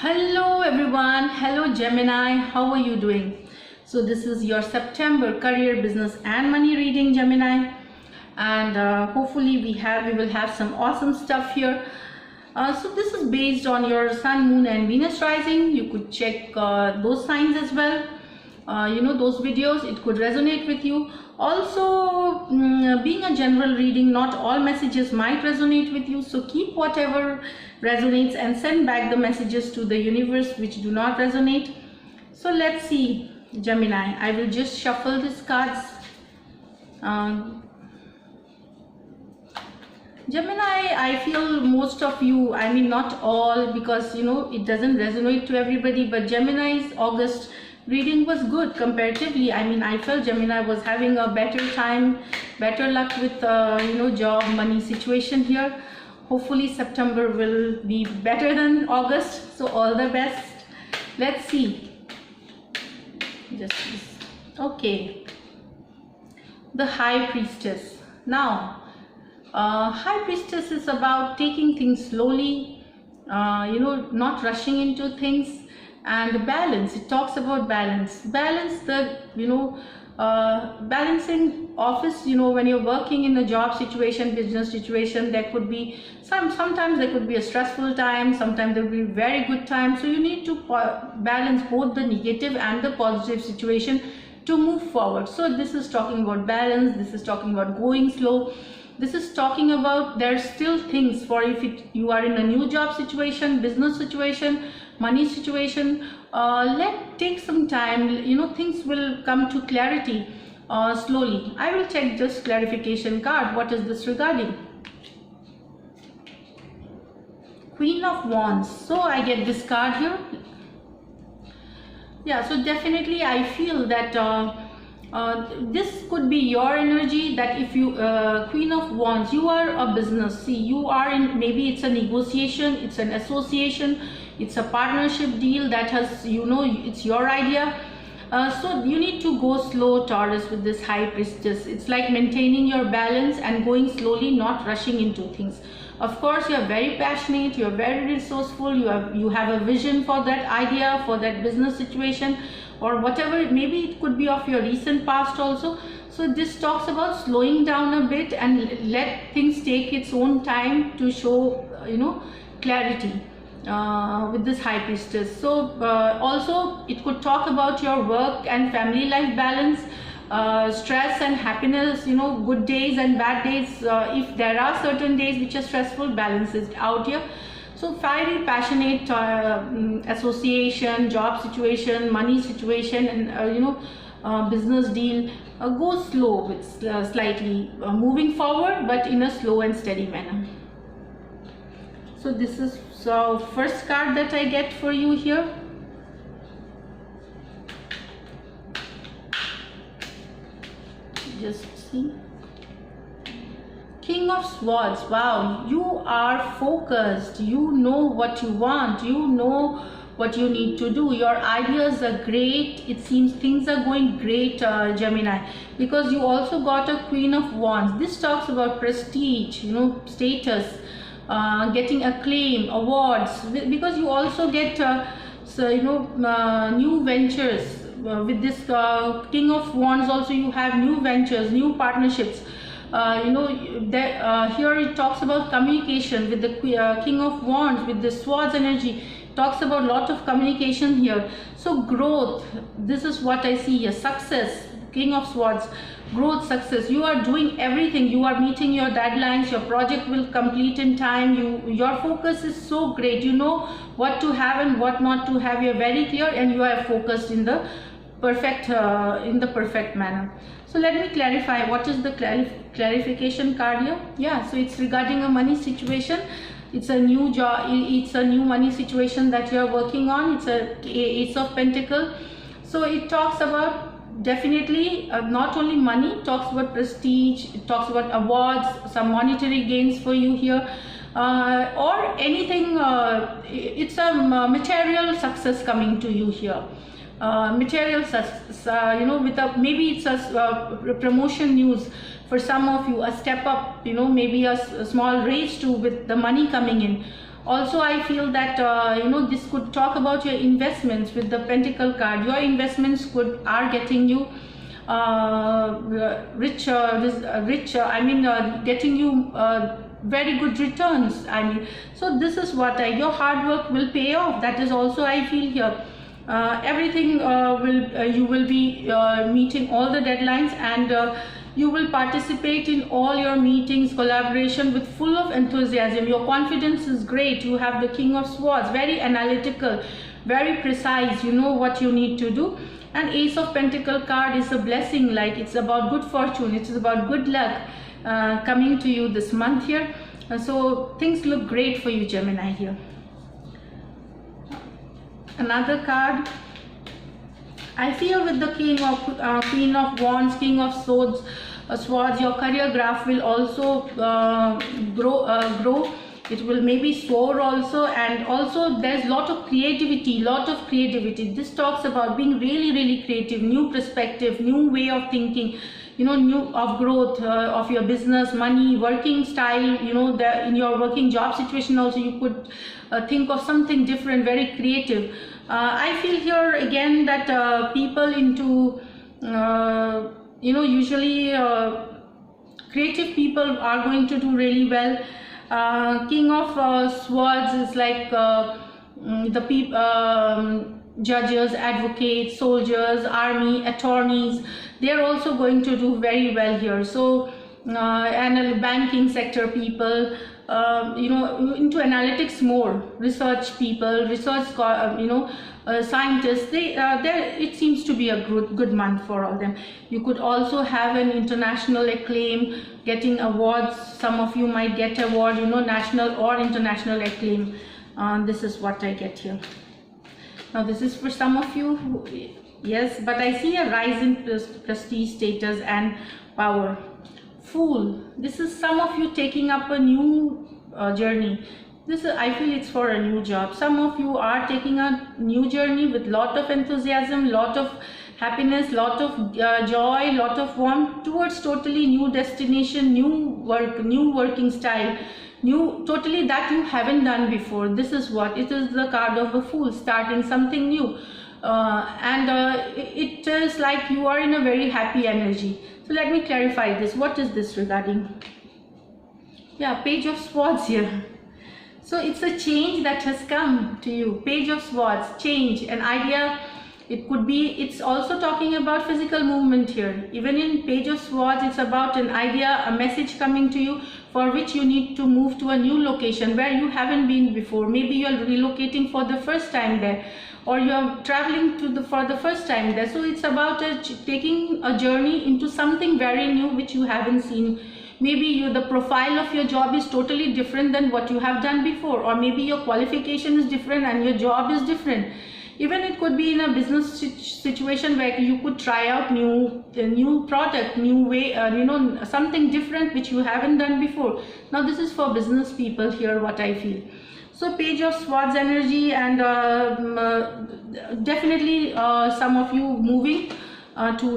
Hello everyone, hello Gemini, how are you doing? So this is your September career, business and money reading, Gemini, and hopefully we will have some awesome stuff here. So this is based on your Sun, Moon and Venus rising. You could check those signs as well. Those videos, it could resonate with you. Also, being a general reading, not all messages might resonate with you, so keep whatever resonates and send back the messages to the universe which do not resonate. So let's see, Gemini. I will just shuffle these cards. Gemini, I feel most of you, I mean not all, because it doesn't resonate to everybody, but Gemini's August reading was good comparatively. I mean, I felt Gemini was having a better time, better luck with job, money situation here. Hopefully September will be better than August, so all the best. Let's see. Okay, the High Priestess. Now High Priestess is about taking things slowly, not rushing into things. And balance, it talks about balance. Balancing office, when you're working in a job situation, business situation, there could be sometimes there could be a stressful time, sometimes there will be very good time. So you need to balance both the negative and the positive situation to move forward. So this is talking about balance, this is talking about going slow. This is talking about there's still things for you are in a new job situation, business situation, money situation. Take some time, things will come to clarity slowly. I will check this clarification card. What is this regarding? Queen of Wands. So I get this card here. Yeah, so definitely I feel that this could be your energy, that if you Queen of Wands, you are a business. See, you are in, maybe it's a negotiation, it's an association, it's a partnership deal that has, it's your idea. So you need to go slow, Taurus, with this High Priestess. It's like maintaining your balance and going slowly, not rushing into things. Of course, you are very passionate, you are very resourceful, you have a vision for that idea, for that business situation, or whatever. Maybe it could be of your recent past also. So this talks about slowing down a bit and let things take its own time to show clarity with this High Priestess. So also it could talk about your work and family life balance, stress and happiness, good days and bad days. If there are certain days which are stressful, balance is out here. So fiery, passionate association, job situation, money situation, and business deal. Go slow with slightly moving forward, but in a slow and steady manner. So this is first card that I get for you here. Just see. King of Swords. Wow, you are focused, you know what you want, you know what you need to do, your ideas are great. It seems things are going great, Gemini, because you also got a Queen of Wands. This talks about prestige, status, getting acclaim, awards, because you also get new ventures. With this King of Wands also, you have new ventures, new partnerships. Here it talks about communication with the King of Wands, with the Swords energy. Talks about a lot of communication here. So growth, this is what I see here. Success, King of Swords, growth, success. You are doing everything, you are meeting your deadlines, your project will complete in time. Your focus is so great, you know what to have and what not to have. You're very clear and you are focused in the perfect manner. So let me clarify, what is the clarification card here? Yeah, so it's regarding a money situation. It's a new job, it's a new money situation that you are working on. It's a Ace of Pentacles. So it talks about definitely not only money, it talks about prestige, it talks about awards, some monetary gains for you here, or anything. It's a material success coming to you here. Material success, maybe it's a promotion news for some of you, a step up, maybe a small raise too with the money coming in. Also, I feel that this could talk about your investments with the Pentacle card. Your investments are getting you getting you very good returns. I mean, so this is what your hard work will pay off. That is also I feel here. Everything you will be meeting all the deadlines, and you will participate in all your meetings, collaboration with full of enthusiasm. Your confidence is great. You have the King of Swords, very analytical, very precise. You know what you need to do. And Ace of Pentacle card is a blessing, like it's about good fortune, it's about good luck coming to you this month here. So things look great for you, Gemini, here. Another card, I feel with the Queen of Wands, King of Swords, your career graph will also grow. It will maybe soar also, and also there's lot of creativity. This talks about being really creative, new perspective, new way of thinking, new of growth of your business, money, working style. In your working job situation also you could think of something different, very creative. I feel here again that people into usually creative people are going to do really well. King of Swords is like the people, judges, advocates, soldiers, army, attorneys. They are also going to do very well here. So and banking sector people, into analytics more, research people, scientists. It seems to be a good month for all them. You could also have an international acclaim, getting awards. Some of you might get award, national or international acclaim. This is what I get here. Now this is for some of you, yes, but I see a rise in prestige, status and power. Fool, this is some of you taking up a new journey. I feel it's for a new job. Some of you are taking a new journey with lot of enthusiasm, lot of happiness, lot of joy, lot of warmth towards totally new destination, new work, new working style, totally that you haven't done before. This is what it is, the card of the Fool, starting something new. It is like you are in a very happy energy. So let me clarify this. What is this regarding? Yeah, Page of Swords here. So it's a change that has come to you. Page of Swords, change, an idea. It could be, it's also talking about physical movement here. Even in Page of Swords, it's about an idea, a message coming to you for which you need to move to a new location where you haven't been before. Maybe you're relocating for the first time there, or you're traveling for the first time there. So it's about taking a journey into something very new which you haven't seen. Maybe the profile of your job is totally different than what you have done before, or maybe your qualification is different and your job is different. Even it could be in a business situation where you could try out new product, new way, something different which you haven't done before. Now this is for business people here, what I feel. So Page of Swords energy, and definitely some of you moving to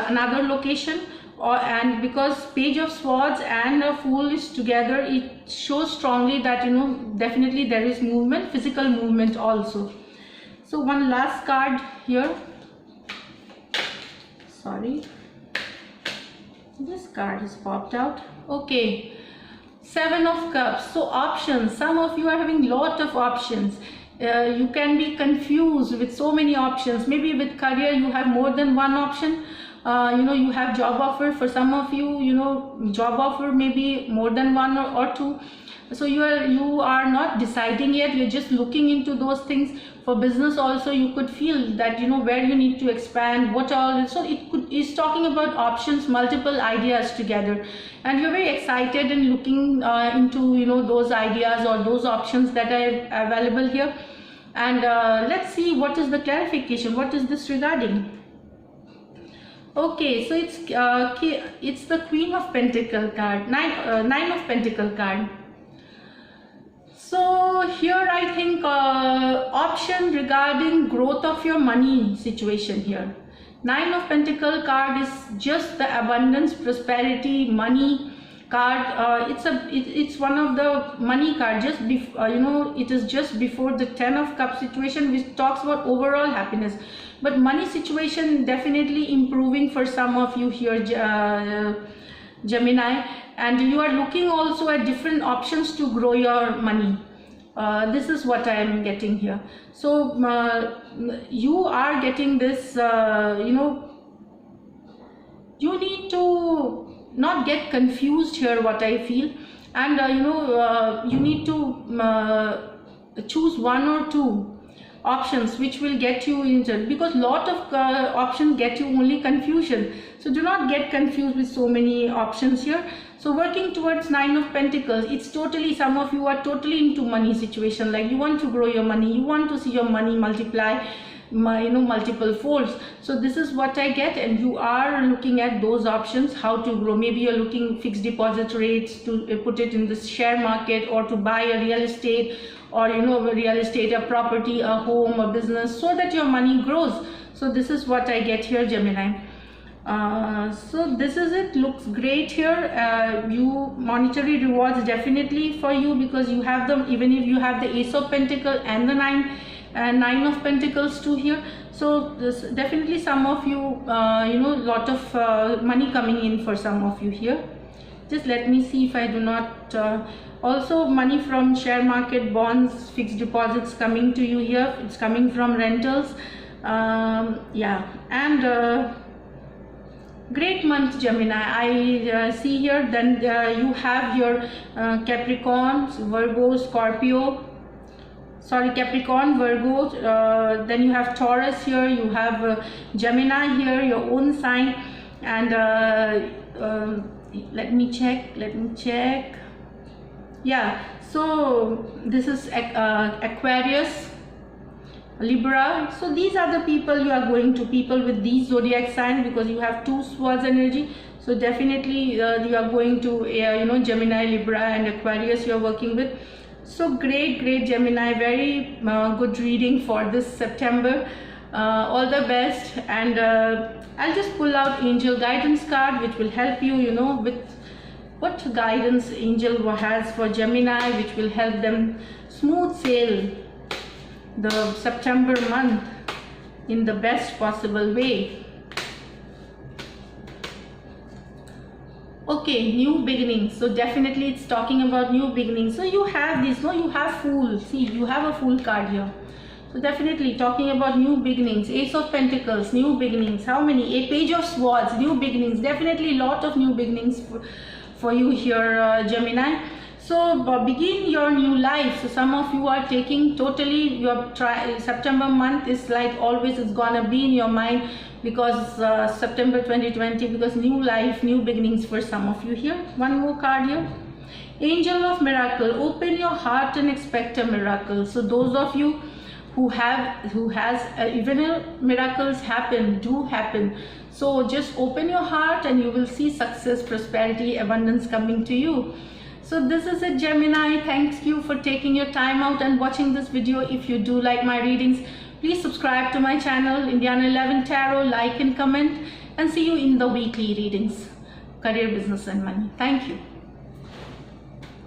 another location, and because Page of Swords and a Fool is together, it shows strongly that definitely there is movement, physical movement also. So one last card here. Sorry, this card has popped out. Okay, Seven of Cups. So options, some of you are having lot of options. You can be confused with so many options. Maybe with career you have more than one option. You have job offer. For some of you, job offer maybe more than one or two. So you are not deciding yet. You're just looking into those things. For business also, you could feel that where you need to expand, what all. So it's talking about options, multiple ideas together, and you're very excited and looking into those ideas or those options that are available here. And let's see what is the clarification. What is this regarding? Okay, so it's the Queen of Pentacle card, Nine of Pentacle card. So here I think option regarding growth of your money situation here. Nine of Pentacle card is just the abundance, prosperity, money, card. It's one of the money card, just it is just before the 10 of cups situation, which talks about overall happiness. But money situation definitely improving for some of you here, Gemini, and you are looking also at different options to grow your money. This is what I am getting here. So you are getting this, you need to not get confused here, what I feel, and you need to choose one or two options which will get you into, because lot of options get you only confusion. So do not get confused with so many options here. So working towards 9 of Pentacles, it's totally, some of you are totally into money situation, like you want to grow your money, you want to see your money multiply multiple folds. So this is what I get, and you are looking at those options, how to grow. Maybe you're looking fixed deposit rates to put it in the share market, or to buy a real estate, or real estate, a property, a home, a business, so that your money grows. So this is what I get here, Gemini. So this is it. Looks great here. You monetary rewards definitely for you, because you have them, even if you have the Ace of Pentacles and the 9 of Pentacles too here. So this definitely, some of you lot of money coming in for some of you here. Just let me see if I do not also money from share market, bonds, fixed deposits coming to you here. It's coming from rentals. Yeah, and great month, Gemini, I see here. Then you have your Capricorn, Virgo, Scorpio, sorry, Capricorn, Virgo, then you have Taurus here, you have Gemini here, your own sign, and let me check, yeah, so this is Aquarius, Libra. So these are the people you are going to, people with these zodiac signs, because you have 2 swords energy. So definitely you are going to Gemini, Libra and Aquarius you are working with. So great Gemini, very good reading for this September. All the best, and I'll just pull out Angel Guidance card, which will help you with what guidance Angel has for Gemini, which will help them smooth sail the September month in the best possible way. Okay, new beginnings. So definitely it's talking about new beginnings. So you have this, you have Fool. See, you have a Fool card here. So definitely talking about new beginnings. Ace of Pentacles, new beginnings. How many? A Page of Swords, new beginnings. Definitely lot of new beginnings for you here, Gemini. So begin your new life. So some of you are taking totally your September month is like always, it's gonna be in your mind, because September 2020, because new life, new beginnings for some of you here. One more card here, Angel of Miracle. Open your heart and expect a miracle. So those of you who has even miracles do happen. So just open your heart and you will see success, prosperity, abundance coming to you. So this is it, Gemini. Thank you for taking your time out and watching this video. If you do like my readings, please subscribe to my channel, Indiana 11 Tarot, like and comment, and see you in the weekly readings, career, business and money. Thank you.